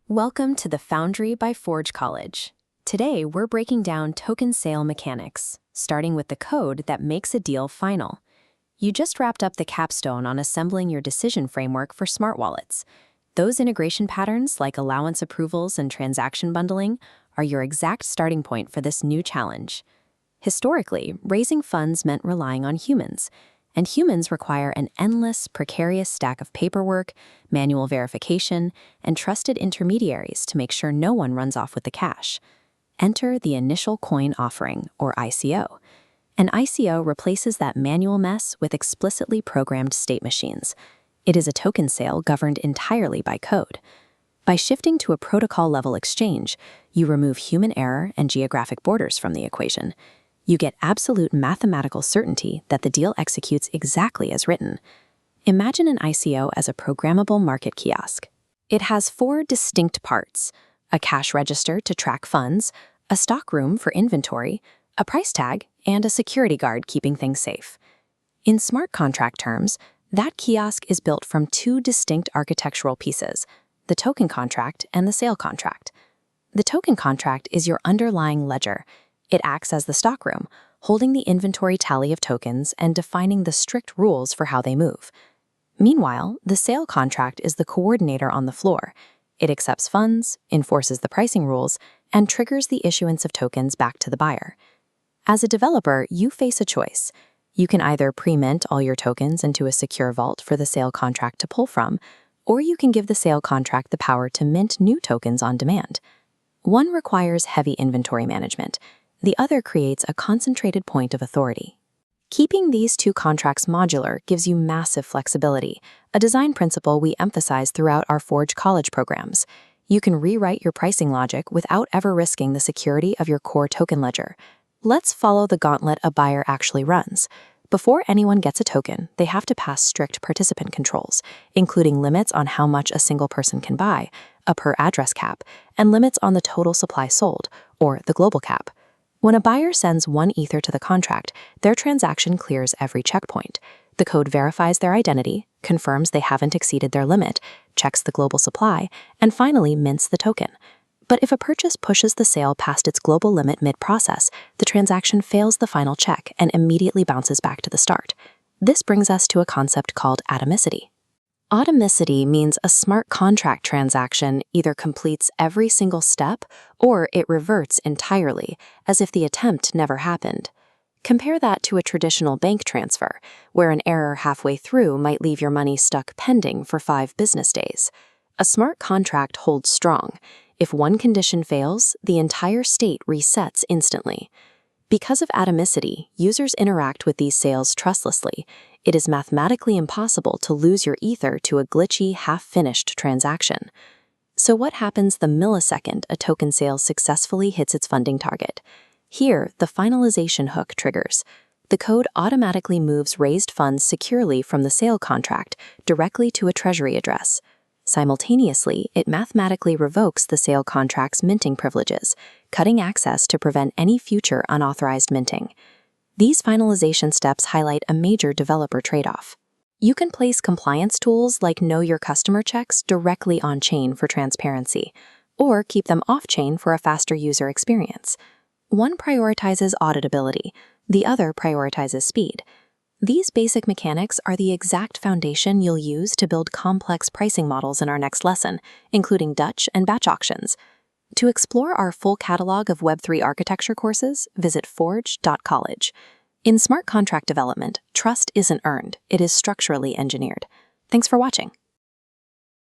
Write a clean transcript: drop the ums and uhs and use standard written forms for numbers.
Welcome to the Foundry by Forge College. Today, we're breaking down token sale mechanics, starting with the code that makes a deal final. You just wrapped up the capstone on assembling your decision framework for smart wallets. Those integration patterns, like allowance approvals and transaction bundling, are your exact starting point for this new challenge. Historically, raising funds meant relying on humans, and humans require an endless, precarious stack of paperwork, manual verification, and trusted intermediaries to make sure no one runs off with the cash. Enter the initial coin offering, or ICO. An ICO replaces that manual mess with explicitly programmed state machines. It is a token sale governed entirely by code. By shifting to a protocol-level exchange, you remove human error and geographic borders from the equation. You get absolute mathematical certainty that the deal executes exactly as written. Imagine an ICO as a programmable market kiosk. It has 4 distinct parts: a cash register to track funds, a stockroom for inventory, a price tag, and a security guard keeping things safe. In smart contract terms, that kiosk is built from 2 distinct architectural pieces: the token contract and the sale contract. The token contract is your underlying ledger. It acts as the stockroom, holding the inventory tally of tokens and defining the strict rules for how they move. Meanwhile, the sale contract is the coordinator on the floor. It accepts funds, enforces the pricing rules, and triggers the issuance of tokens back to the buyer. As a developer, you face a choice. You can either pre-mint all your tokens into a secure vault for the sale contract to pull from, or you can give the sale contract the power to mint new tokens on demand. One requires heavy inventory management. The other creates a concentrated point of authority. Keeping these 2 contracts modular gives you massive flexibility, a design principle we emphasize throughout our Forge College programs. You can rewrite your pricing logic without ever risking the security of your core token ledger. Let's follow the gauntlet a buyer actually runs. Before anyone gets a token, they have to pass strict participant controls, including limits on how much a single person can buy, a per-address cap, and limits on the total supply sold, or the global cap. When a buyer sends 1 Ether to the contract, their transaction clears every checkpoint. The code verifies their identity, confirms they haven't exceeded their limit, checks the global supply, and finally mints the token. But if a purchase pushes the sale past its global limit mid-process, the transaction fails the final check and immediately bounces back to the start. This brings us to a concept called atomicity. Atomicity means a smart contract transaction either completes every single step or it reverts entirely, as if the attempt never happened. Compare that to a traditional bank transfer, where an error halfway through might leave your money stuck pending for 5 business days. A smart contract holds strong. If one condition fails, the entire state resets instantly. Because of atomicity, users interact with these sales trustlessly. It is mathematically impossible to lose your Ether to a glitchy, half-finished transaction. So what happens the millisecond a token sale successfully hits its funding target? Here, the finalization hook triggers. The code automatically moves raised funds securely from the sale contract directly to a treasury address. Simultaneously, it mathematically revokes the sale contract's minting privileges, cutting access to prevent any future unauthorized minting. These finalization steps highlight a major developer trade-off. You can place compliance tools like Know Your Customer checks directly on-chain for transparency, or keep them off-chain for a faster user experience. One prioritizes auditability, the other prioritizes speed. These basic mechanics are the exact foundation you'll use to build complex pricing models in our next lesson, including Dutch and batch auctions. To explore our full catalog of Web3 architecture courses, visit forge.college. In smart contract development, trust isn't earned, it is structurally engineered. Thanks for watching.